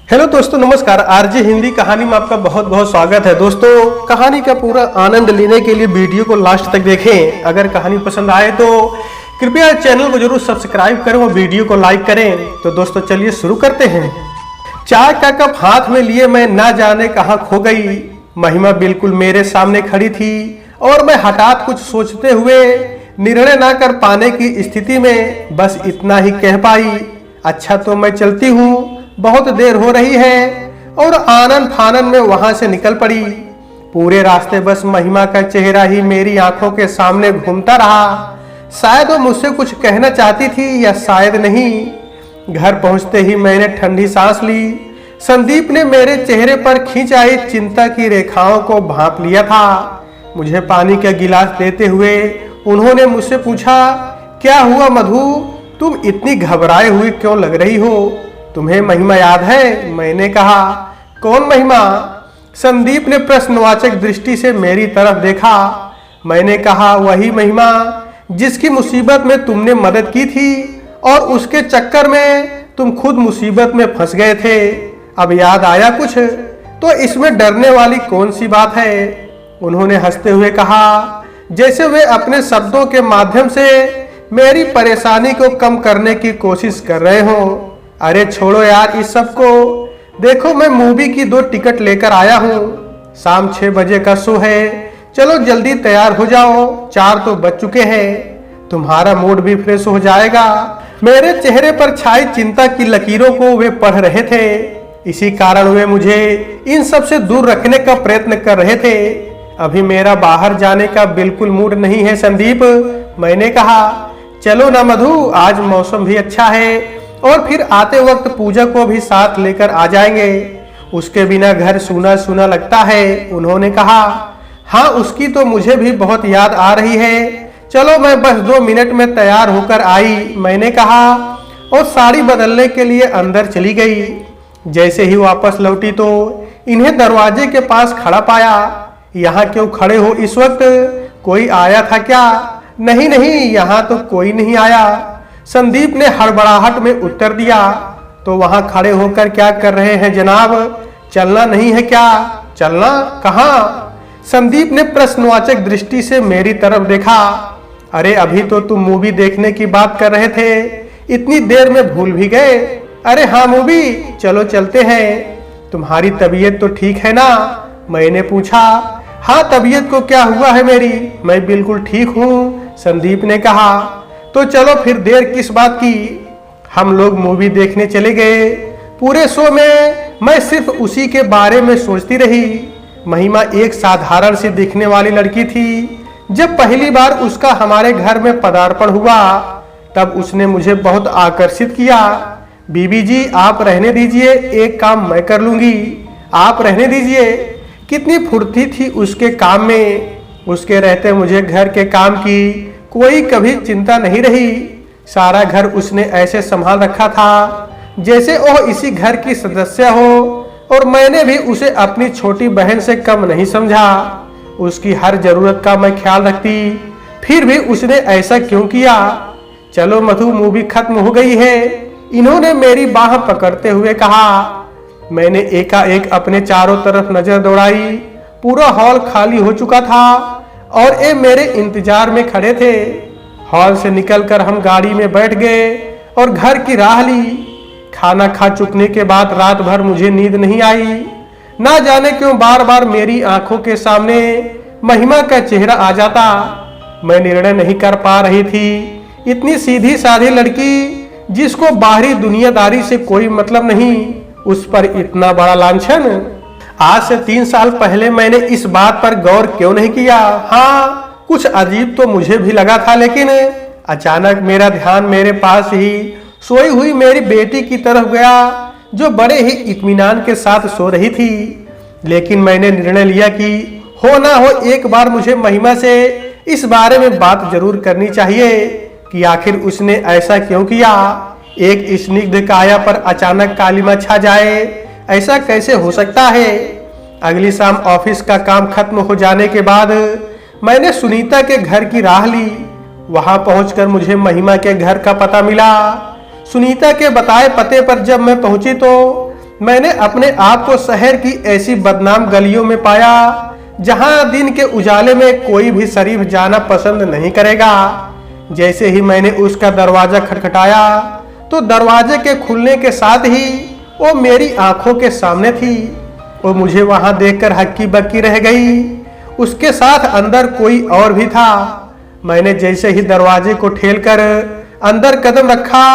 Hello दोस्तों, नमस्कार। RJ Hindi कहानी में आपका बहुत बहुत स्वागत है। दोस्तों, कहानी का पूरा आनंद लेने के लिए वीडियो को लास्ट तक देखें। अगर कहानी पसंद आए तो कृपया चैनल को जरूर सब्सक्राइब करें और वीडियो को लाइक करें। तो दोस्तों चलिए शुरू करते हैं। चाय का कप हाथ में लिए मैं ना जाने कहाँ खो गई। महिमा बिल्कुल मेरे सामने खड़ी थी और मैं हठात कुछ सोचते हुए निर्णय ना कर पाने की स्थिति में बस इतना ही कह पाई, अच्छा तो मैं चलती हूँ, बहुत देर हो रही है। और आनन फानन में वहां से निकल पड़ी। पूरे रास्ते बस महिमा का चेहरा ही मेरी आंखों के सामने घूमता रहा। शायद वो मुझसे कुछ कहना चाहती थी या शायद नहीं। घर पहुंचते ही मैंने ठंडी सांस ली। संदीप ने मेरे चेहरे पर खींच आई चिंता की रेखाओं को भांप लिया था। मुझे पानी का गिलास देते हुए उन्होंने मुझसे पूछा, क्या हुआ मधु, तुम इतनी घबराए हुई क्यों लग रही हो? तुम्हें महिमा याद है? मैंने कहा, कौन महिमा? संदीप ने प्रश्नवाचक दृष्टि से मेरी तरफ देखा। मैंने कहा, वही महिमा जिसकी मुसीबत में तुमने मदद की थी और उसके चक्कर में तुम खुद मुसीबत में फंस गए थे। अब याद आया कुछ? तो इसमें डरने वाली कौन सी बात है? उन्होंने हंसते हुए कहा, जैसे वे अपने शब्दों के माध्यम से मेरी परेशानी को कम करने की कोशिश कर रहे हो। अरे छोड़ो यार इस सब को, देखो मैं मूवी की 2 टिकट लेकर आया हूँ। शाम 6 बजे का शो है, चलो जल्दी तैयार हो जाओ, 4 तो बज चुके हैं, तुम्हारा मूड भी फ्रेश हो जाएगा। मेरे चेहरे पर छाई चिंता की लकीरों को वे पढ़ रहे थे। इसी कारण वे मुझे इन सब से दूर रखने का प्रयत्न कर रहे थे। अभी मेरा बाहर जाने का बिल्कुल मूड नहीं है संदीप। मैंने कहा, चलो ना मधु, आज मौसम भी अच्छा है और फिर आते वक्त पूजा को भी साथ लेकर आ जाएंगे। उसके बिना घर सूना सूना लगता है। उन्होंने कहा, हाँ उसकी तो मुझे भी बहुत याद आ रही है। चलो मैं बस 2 मिनट में तैयार होकर आई, मैंने कहा और साड़ी बदलने के लिए अंदर चली गई। जैसे ही वापस लौटी तो इन्हें दरवाजे के पास खड़ा पाया। यहाँ क्यों खड़े हो इस वक्त? कोई आया था क्या? नहीं नहीं, यहाँ तो कोई नहीं आया, संदीप ने हड़बड़ाहट में उत्तर दिया। तो वहां खड़े होकर क्या कर रहे हैं जनाब? चलना नहीं है क्या? चलना कहाँ? संदीप ने प्रश्नवाचक दृष्टि से मेरी तरफ देखा। अरे अभी तो तुम मूवी देखने की बात कर रहे थे, इतनी देर में भूल भी गए। अरे हाँ मूवी, चलो चलते हैं। तुम्हारी तबीयत तो ठीक है ना? मैंने पूछा। हाँ तबीयत को क्या हुआ है मेरी, मैं बिल्कुल ठीक हूँ, संदीप ने कहा। तो चलो फिर देर किस बात की? हम लोग मूवी देखने चले गए। पूरे शो में मैं सिर्फ उसी के बारे में सोचती रही। महिमा एक साधारण सी दिखने वाली लड़की थी। जब पहली बार उसका हमारे घर में पदार्पण हुआ तब उसने मुझे बहुत आकर्षित किया। बीबी जी आप रहने दीजिए, एक काम मैं कर लूंगी, आप रहने दीजिए। कितनी फुर्ती थी उसके काम में। उसके रहते मुझे घर के काम की कोई कभी चिंता नहीं रही। सारा घर उसने ऐसे संभाल रखा था जैसे वह इसी घर की सदस्य हो और मैंने भी उसे अपनी छोटी बहन से कम नहीं समझा। उसकी हर जरूरत का मैं ख्याल रखती, फिर भी उसने ऐसा क्यों किया? चलो मधु, मूवी खत्म हो गई है, इन्होंने मेरी बाह पकड़ते हुए कहा। मैंने एकाएक अपने चारों तरफ नजर दौड़ाई। पूरा हॉल खाली हो चुका था और ये मेरे इंतजार में खड़े थे। हॉल से निकलकर हम गाड़ी में बैठ गए और घर की राह ली। खाना खा चुकने के बाद रात भर मुझे नींद नहीं आई। ना जाने क्यों बार बार मेरी आंखों के सामने महिमा का चेहरा आ जाता। मैं निर्णय नहीं कर पा रही थी। इतनी सीधी साधी लड़की जिसको बाहरी दुनियादारी से कोई मतलब नहीं, उस पर इतना बड़ा लांछन। आज से 3 साल पहले मैंने इस बात पर गौर क्यों नहीं किया? हाँ कुछ अजीब तो मुझे भी लगा था, लेकिन अचानक मेरा ध्यान मेरे पास ही सोई हुई मेरी बेटी की तरफ गया जो बड़े ही इत्मीनान के साथ सो रही थी। लेकिन मैंने निर्णय लिया कि हो ना हो एक बार मुझे महिमा से इस बारे में बात जरूर करनी चाहिए कि आखिर उसने ऐसा क्यों किया। एक स्निग्ध काया पर अचानक कालिमा छा जाए, ऐसा कैसे हो सकता है? अगली शाम ऑफिस का काम खत्म हो जाने के बाद मैंने सुनीता के घर की राह ली। वहां पहुंचकर मुझे महिमा के घर का पता मिला। सुनीता के बताए पते पर जब मैं पहुंची तो मैंने अपने आप को शहर की ऐसी बदनाम गलियों में पाया जहां दिन के उजाले में कोई भी शरीफ जाना पसंद नहीं करेगा। जैसे ही मैंने उसका दरवाजा खटखटाया तो दरवाजे के खुलने के साथ ही वो मेरी आंखों के सामने थी। वो मुझे वहां देखकर हक्की बक्की रह गई। उसके साथ अंदर कोई और भी था। मैंने जैसे ही दरवाजे को ठेलकर अंदर कदम रखा,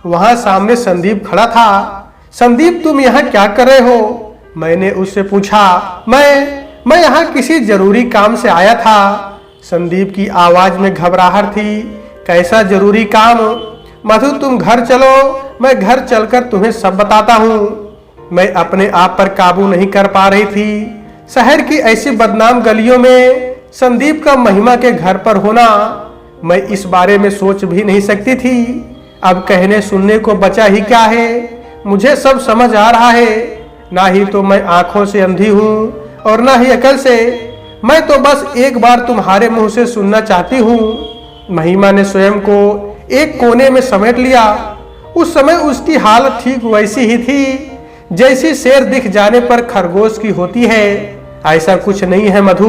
वहां सामने संदीप खड़ा था। संदीप, तुम यहाँ क्या कर रहे हो? मैंने उससे पूछा। मैं यहाँ किसी जरूरी काम से आया था। संदीप की आवाज में घबराहट थी। कैसा जरूरी काम? मधु, तुम घर चलो, मैं घर चलकर तुम्हें सब बताता हूँ। मैं अपने आप पर काबू नहीं कर पा रही थी। शहर की ऐसी बदनाम गलियों में संदीप का महिमा के घर पर होना, मैं इस बारे में सोच भी नहीं सकती थी। अब कहने सुनने को बचा ही क्या है? मुझे सब समझ आ रहा है। ना ही तो मैं आंखों से अंधी हूँ और ना ही अकल से। मैं तो बस एक बार तुम्हारे मुंह से सुनना चाहती हूँ। महिमा ने स्वयं को एक कोने में समेट लिया। उस समय उसकी हालत ठीक वैसी ही थी जैसी शेर दिख जाने पर खरगोश की होती है। ऐसा कुछ नहीं है मधु,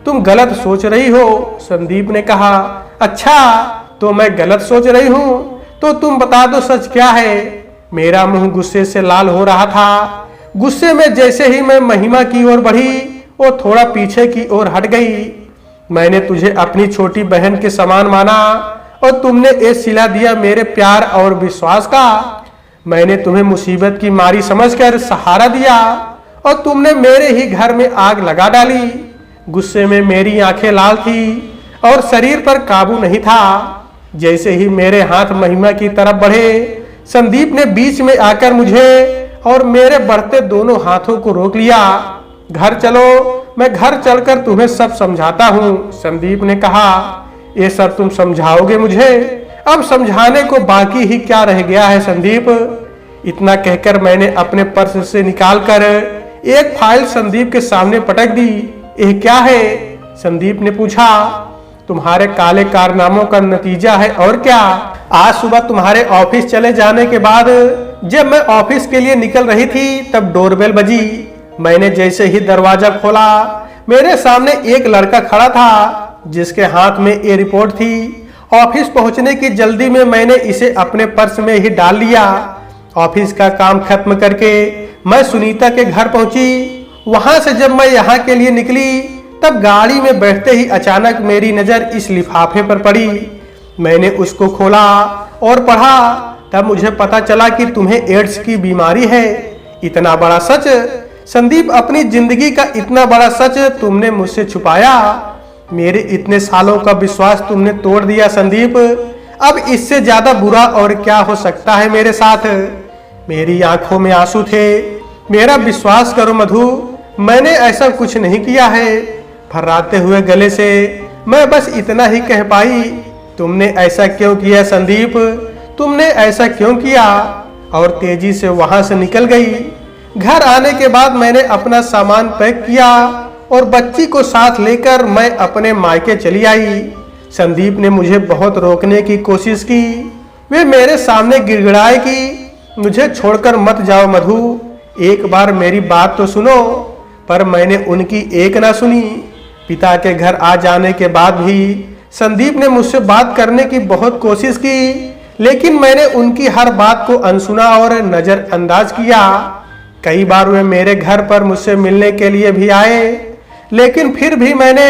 तुम गलत सोच रही हो, संदीप ने कहा। अच्छा, तो मैं गलत सोच रही हूँ तो तुम बता दो सच क्या है? मेरा मुंह गुस्से से लाल हो रहा था। गुस्से में जैसे ही मैं महिमा की ओर बढ़ी, वो थोड़ा पीछे की ओर हट गई। मैंने तुझे अपनी छोटी बहन के समान माना और तुमने ये सिला दिया मेरे प्यार और विश्वास का। मैंने तुम्हें मुसीबत की मारी समझकर सहारा दिया और तुमने मेरे ही घर में आग लगा डाली। गुस्से में मेरी आंखें लाल थी और शरीर पर काबू नहीं था। जैसे ही मेरे हाथ महिमा की तरफ बढ़े, संदीप ने बीच में आकर मुझे और मेरे बढ़ते दोनों हाथों को रोक लिया। घर चलो, मैं घर चलकर तुम्हें सब समझाता हूँ, संदीप ने कहा। ये सब तुम समझाओगे मुझे? अब समझाने को बाकी ही क्या रह गया है संदीप? इतना कहकर मैंने अपने पर्स से निकालकर एक फाइल संदीप के सामने पटक दी। यह क्या है? संदीप ने पूछा। तुम्हारे काले कारनामों का नतीजा है और क्या। आज सुबह तुम्हारे ऑफिस चले जाने के बाद जब मैं ऑफिस के लिए निकल रही थी तब डोरबेल बजी। मैंने जैसे ही दरवाजा खोला, मेरे सामने एक लड़का खड़ा था जिसके हाथ में ये रिपोर्ट थी। ऑफिस पहुंचने की जल्दी में मैंने इसे अपने पर्स में ही डाल लिया। ऑफिस का काम खत्म करके मैं सुनीता के घर पहुंची। वहां से जब मैं यहाँ के लिए निकली तब गाड़ी में बैठते ही अचानक मेरी नजर इस लिफाफे पर पड़ी। मैंने उसको खोला और पढ़ा। तब मुझे पता चला कि तुम्हें एड्स की बीमारी है। इतना बड़ा सच संदीप, अपनी जिंदगी का इतना बड़ा सच तुमने मुझसे छुपाया। मेरे इतने सालों का विश्वास तुमने तोड़ दिया संदीप। अब इससे ज्यादा बुरा और क्या हो सकता है मेरे साथ? मेरी आंखों में आंसू थे। मेरा विश्वास करो मधु, मैंने ऐसा कुछ नहीं किया है। फर्राते हुए गले से मैं बस इतना ही कह पाई, तुमने ऐसा क्यों किया संदीप? तुमने ऐसा क्यों किया? और तेजी से वहां से निकल गई। घर आने के बाद मैंने अपना सामान पैक किया और बच्ची को साथ लेकर मैं अपने मायके चली आई। संदीप ने मुझे बहुत रोकने की कोशिश की। वे मेरे सामने गिड़गिड़ाए कि मुझे छोड़कर मत जाओ मधु, एक बार मेरी बात तो सुनो। पर मैंने उनकी एक ना सुनी। पिता के घर आ जाने के बाद भी संदीप ने मुझसे बात करने की बहुत कोशिश की, लेकिन मैंने उनकी हर बात को अनसुना और नजरअंदाज किया। कई बार वे मेरे घर पर मुझसे मिलने के लिए भी आए, लेकिन फिर भी मैंने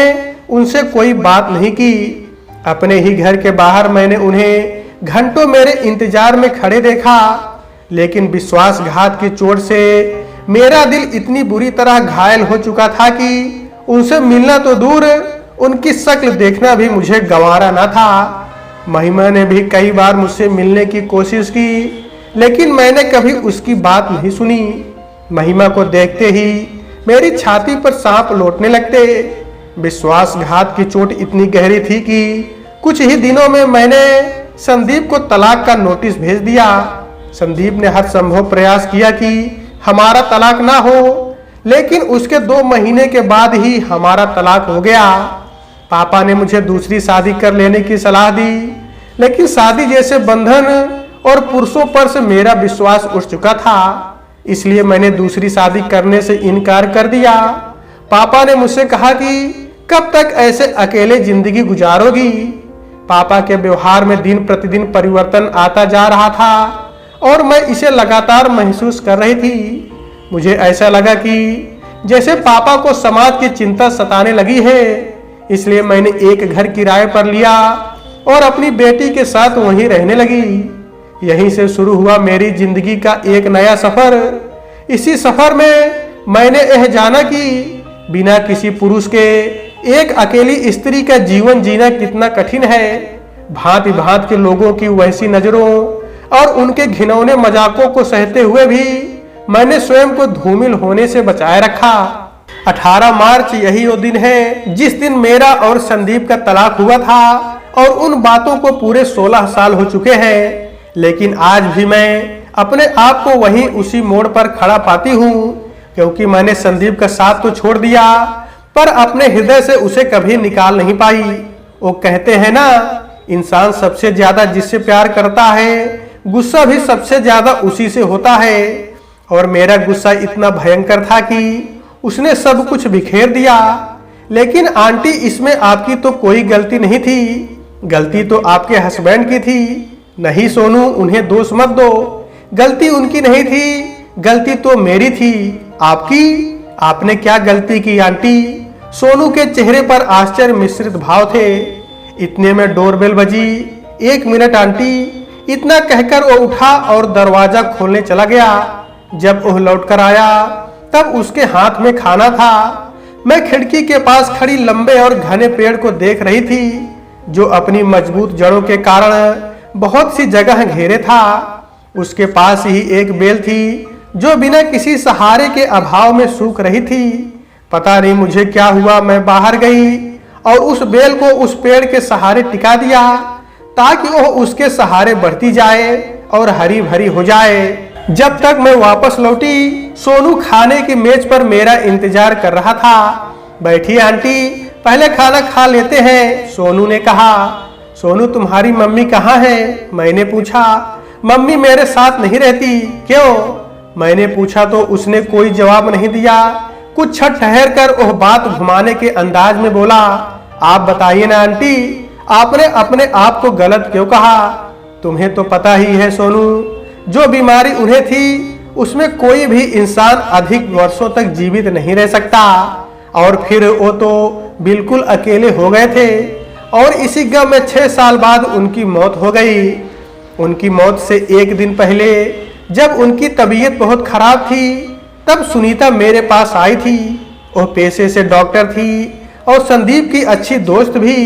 उनसे कोई बात नहीं की। अपने ही घर के बाहर मैंने उन्हें घंटों मेरे इंतजार में खड़े देखा, लेकिन विश्वासघात की चोट से मेरा दिल इतनी बुरी तरह घायल हो चुका था कि उनसे मिलना तो दूर, उनकी शक्ल देखना भी मुझे गंवारा न था। महिमा ने भी कई बार मुझसे मिलने की कोशिश की, लेकिन मैंने कभी उसकी बात नहीं सुनी। महिमा को देखते ही मेरी छाती पर सांप लौटने लगते। विश्वासघात की चोट इतनी गहरी थी कि कुछ ही दिनों में मैंने संदीप को तलाक का नोटिस भेज दिया। संदीप ने हर संभव प्रयास किया कि हमारा तलाक ना हो, लेकिन उसके 2 महीने के बाद ही हमारा तलाक हो गया। पापा ने मुझे दूसरी शादी कर लेने की सलाह दी, लेकिन शादी जैसे बंधन और पुरुषों पर से मेरा विश्वास उठ चुका था। इसलिए मैंने दूसरी शादी करने से इनकार कर दिया। पापा ने मुझसे कहा कि कब तक ऐसे अकेले जिंदगी गुजारोगी। पापा के व्यवहार में दिन प्रतिदिन परिवर्तन आता जा रहा था और मैं इसे लगातार महसूस कर रही थी। मुझे ऐसा लगा कि जैसे पापा को समाज की चिंता सताने लगी है, इसलिए मैंने एक घर किराए पर लिया और अपनी बेटी के साथ वहीं रहने लगी। यहीं से शुरू हुआ मेरी जिंदगी का एक नया सफर। इसी सफर में मैंने यह जाना कि बिना किसी पुरुष के एक अकेली स्त्री का जीवन जीना कितना कठिन है। भांति भांति के लोगों की वैसी नजरों और उनके घिनौने मजाकों को सहते हुए भी मैंने स्वयं को धूमिल होने से बचाए रखा। 18 मार्च यही वो दिन है जिस दिन मेरा और संदीप का तलाक हुआ था और उन बातों को पूरे 16 साल हो चुके हैं। लेकिन आज भी मैं अपने आप को वहीं उसी मोड़ पर खड़ा पाती हूँ, क्योंकि मैंने संदीप का साथ तो छोड़ दिया पर अपने हृदय से उसे कभी निकाल नहीं पाई। वो कहते हैं ना, इंसान सबसे ज्यादा जिससे प्यार करता है गुस्सा भी सबसे ज्यादा उसी से होता है। और मेरा गुस्सा इतना भयंकर था कि उसने सब कुछ बिखेर दिया। लेकिन आंटी, इसमें आपकी तो कोई गलती नहीं थी, गलती तो आपके हस्बैंड की थी। नहीं सोनू, उन्हें दोष मत दो, गलती उनकी नहीं थी, गलती तो मेरी थी। आपकी? आपने क्या गलती की आंटी? सोनू के चेहरे पर आश्चर्य मिश्रित भाव थे। इतने में डोरबेल बजी। 1 मिनट आंटी, इतना कहकर वो उठा और दरवाजा खोलने चला गया। जब वह लौटकर आया तब उसके हाथ में खाना था। मैं खिड़की के पास खड़ी लंबे और घने पेड़ को देख रही थी, जो अपनी मजबूत जड़ों के कारण बहुत सी जगह घेरे था। उसके पास ही एक बेल थी जो बिना किसी सहारे के अभाव में सूख रही थी। पता नहीं मुझे क्या हुआ, मैं बाहर गई और उस बेल को उस पेड़ के सहारे टिका दिया ताकि वह उसके सहारे बढ़ती जाए और हरी भरी हो जाए। जब तक मैं वापस लौटी, सोनू खाने की मेज पर मेरा इंतजार कर रहा था। बैठी आंटी, पहले खाना खा लेते हैं, सोनू ने कहा। सोनू, तुम्हारी मम्मी कहाँ है? मैंने पूछा। मम्मी मेरे साथ नहीं रहती। क्यों? मैंने पूछा तो उसने कोई जवाब नहीं दिया। कुछ क्षण ठहर कर वह बात घुमाने के अंदाज में बोला, आप बताइए ना आंटी, आपने अपने आप को गलत क्यों कहा? तुम्हें तो पता ही है सोनू, जो बीमारी उन्हें थी उसमें कोई भी इंसान अधिक वर्षों तक जीवित नहीं रह सकता। और फिर वो तो बिल्कुल अकेले हो गए थे और इसी गम में 6 साल बाद उनकी मौत हो गई। उनकी मौत से 1 दिन पहले जब उनकी तबीयत बहुत खराब थी तब सुनीता मेरे पास आई थी। वो पेशे से डॉक्टर थी और संदीप की अच्छी दोस्त भी।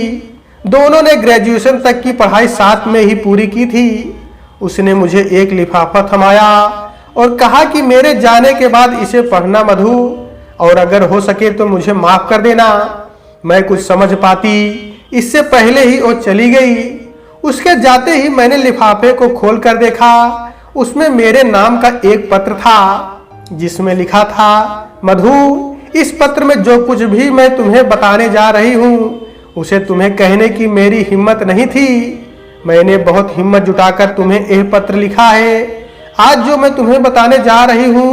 दोनों ने ग्रेजुएशन तक की पढ़ाई साथ में ही पूरी की थी। उसने मुझे एक लिफाफा थमाया और कहा कि मेरे जाने के बाद इसे पढ़ना मधु, और अगर हो सके तो मुझे माफ कर देना। मैं कुछ समझ पाती इससे पहले ही वो चली गई। उसके जाते ही मैंने लिफाफे को खोल कर देखा। उसमें मेरे नाम का एक पत्र था जिसमें लिखा था, मधु, इस पत्र में जो कुछ भी मैं तुम्हें बताने जा रही हूँ उसे तुम्हें कहने की मेरी हिम्मत नहीं थी। मैंने बहुत हिम्मत जुटाकर तुम्हें यह पत्र लिखा है। आज जो मैं तुम्हें बताने जा रही हूँ,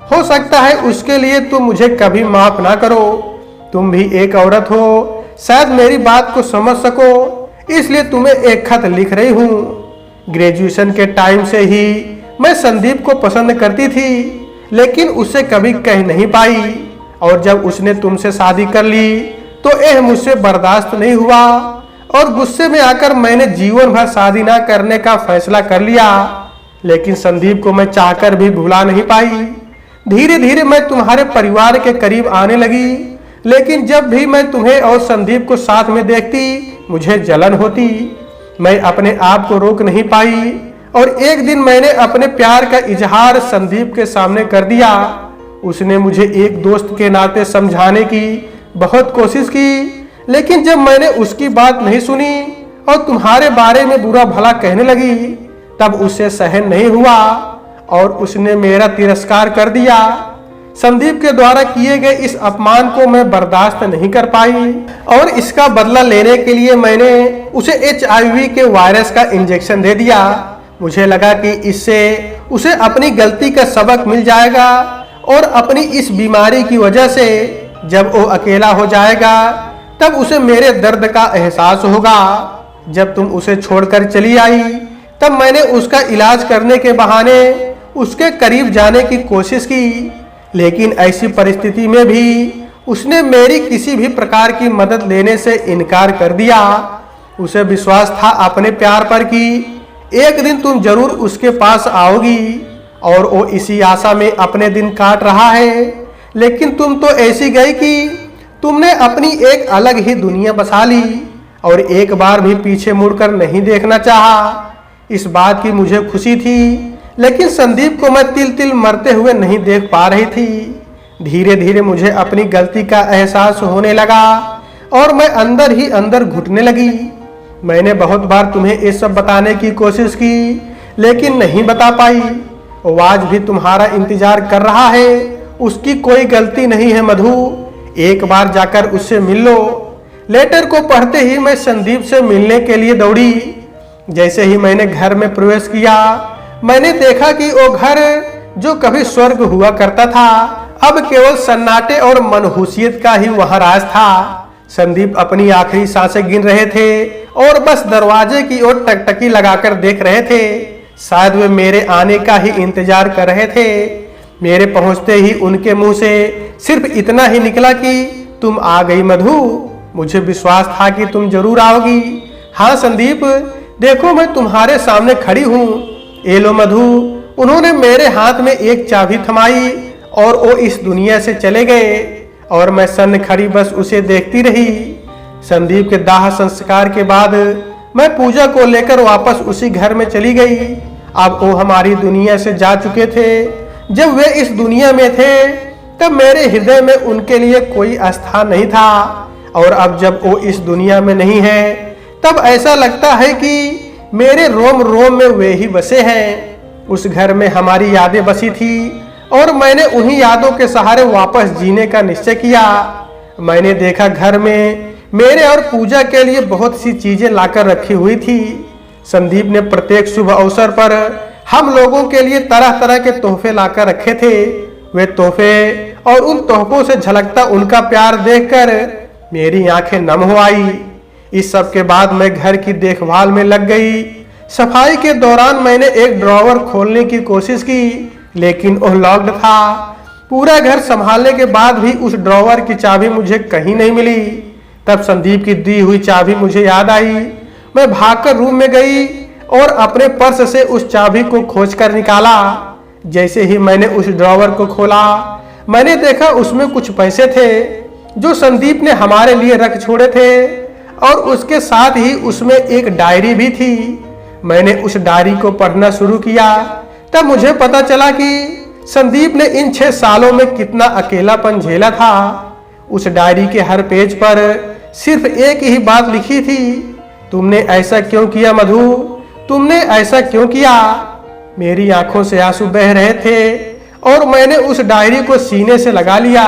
हो सकता है उसके लिए तुम मुझे कभी माफ ना करो। तुम भी एक औरत हो, शायद मेरी बात को समझ सको, इसलिए तुम्हें एक खत लिख रही हूँ। ग्रेजुएशन के टाइम से ही मैं संदीप को पसंद करती थी, लेकिन उसे कभी कह नहीं पाई। और जब उसने तुमसे शादी कर ली तो यह मुझसे बर्दाश्त नहीं हुआ और गुस्से में आकर मैंने जीवन भर शादी ना करने का फैसला कर लिया। लेकिन संदीप को मैं चाहकर भी भुला नहीं पाई। धीरे धीरे मैं तुम्हारे परिवार के करीब आने लगी, लेकिन जब भी मैं तुम्हें और संदीप को साथ में देखती मुझे जलन होती। मैं अपने आप को रोक नहीं पाई और एक दिन मैंने अपने प्यार का इजहार संदीप के सामने कर दिया। उसने मुझे एक दोस्त के नाते समझाने की बहुत कोशिश की, लेकिन जब मैंने उसकी बात नहीं सुनी और तुम्हारे बारे में बुरा भला कहने लगी तब उसे सहन नहीं हुआ और उसने मेरा तिरस्कार कर दिया। संदीप के द्वारा किए गए इस अपमान को मैं बर्दाश्त नहीं कर पाई और इसका बदला लेने के लिए मैंने उसे HIV के वायरस का इंजेक्शन दे दिया। मुझे लगा कि इससे उसे अपनी गलती का सबक मिल जाएगा और अपनी इस बीमारी की वजह से जब वो अकेला हो जाएगा तब उसे मेरे दर्द का एहसास होगा। जब तुम उसे छोड़कर चली आई तब मैंने उसका इलाज करने के बहाने उसके करीब जाने की कोशिश की, लेकिन ऐसी परिस्थिति में भी उसने मेरी किसी भी प्रकार की मदद लेने से इनकार कर दिया। उसे विश्वास था अपने प्यार पर कि एक दिन तुम जरूर उसके पास आओगी और वो इसी आशा में अपने दिन काट रहा है। लेकिन तुम तो ऐसी गई कि तुमने अपनी एक अलग ही दुनिया बसा ली और एक बार भी पीछे मुड़कर नहीं देखना चाहा। इस बात की मुझे खुशी थी, लेकिन संदीप को मैं तिल तिल मरते हुए नहीं देख पा रही थी। धीरे धीरे मुझे अपनी गलती का एहसास होने लगा और मैं अंदर ही अंदर घुटने लगी। मैंने बहुत बार तुम्हें ये सब बताने की कोशिश की, लेकिन नहीं बता पाई। वो आज भी तुम्हारा इंतजार कर रहा है, उसकी कोई गलती नहीं है मधु, एक बार जाकर उससे मिल लो। लेटर को पढ़ते ही मैं संदीप से मिलने के लिए दौड़ी। जैसे ही मैंने घर में प्रवेश किया मैंने देखा कि वो घर जो कभी स्वर्ग हुआ करता था अब केवल सन्नाटे और मनहूसियत का ही वहां राज था। संदीप अपनी आखिरी सांसें गिन रहे थे और बस दरवाजे की ओर टकटकी लगाकर देख रहे थे। शायद वे मेरे आने का ही इंतजार कर रहे थे। मेरे पहुंचते ही उनके मुंह से सिर्फ इतना ही निकला कि तुम आ गई मधु, मुझे विश्वास था कि तुम जरूर आओगी। हाँ संदीप, देखो मैं तुम्हारे सामने खड़ी हूँ, ये लो मधु। उन्होंने मेरे हाथ में एक चाबी थमाई और वो इस दुनिया से चले गए और मैं सन्न खड़ी बस उसे देखती रही। संदीप के दाह संस्कार के बाद मैं पूजा को लेकर वापस उसी घर में चली गई। अब वो हमारी दुनिया से जा चुके थे। जब वे इस दुनिया में थे तब मेरे हृदय में उनके लिए कोई स्थान नहीं था, और अब जब वो इस दुनिया में नहीं है तब ऐसा लगता है कि मेरे रोम रोम में वे ही बसे हैं। उस घर में हमारी यादें बसी थी और मैंने उन्हीं यादों के सहारे वापस जीने का निश्चय किया। मैंने देखा घर में मेरे और पूजा के लिए बहुत सी चीजें लाकर रखी हुई थी। संदीप ने प्रत्येक शुभ अवसर पर हम लोगों के लिए तरह तरह के तोहफे लाकर रखे थे। वे तोहफे और उन तोहफों से झलकता उनका प्यार देखकर मेरी आंखें नम हो आई। इस सब के बाद मैं घर की देखभाल में लग गई। सफाई के दौरान मैंने एक ड्रॉवर खोलने की कोशिश की, लेकिन वह लॉक्ड था। पूरा घर संभालने के बाद भी उस ड्रॉवर की चाबी मुझे कहीं नहीं मिली। तब संदीप की दी हुई चाबी मुझे याद आई। मैं भागकर रूम में गई और अपने पर्स से उस चाबी को खोजकर निकाला। जैसे ही मैंने उस ड्रॉवर को खोला मैंने देखा उसमें कुछ पैसे थे जो संदीप ने हमारे लिए रख छोड़े थे, और उसके साथ ही उसमें एक डायरी भी थी। मैंने उस डायरी को पढ़ना शुरू किया। तब मुझे पता चला कि संदीप ने इन 6 सालों में कितना अकेलापन झेला था। उस डायरी के हर पेज पर सिर्फ एक ही बात लिखी थी, तुमने ऐसा क्यों किया मधु, तुमने ऐसा क्यों किया। मेरी आंखों से आंसू बह रहे थे और मैंने उस डायरी को सीने से लगा लिया।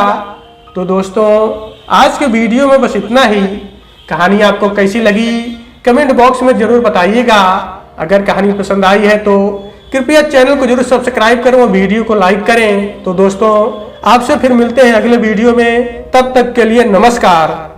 तो दोस्तों, आज के वीडियो में बस इतना ही। कहानी आपको कैसी लगी कमेंट बॉक्स में जरूर बताइएगा। अगर कहानी पसंद आई है तो कृपया चैनल को जरूर सब्सक्राइब करें और वीडियो को लाइक करें। तो दोस्तों, आपसे फिर मिलते हैं अगले वीडियो में। तब तक के लिए नमस्कार।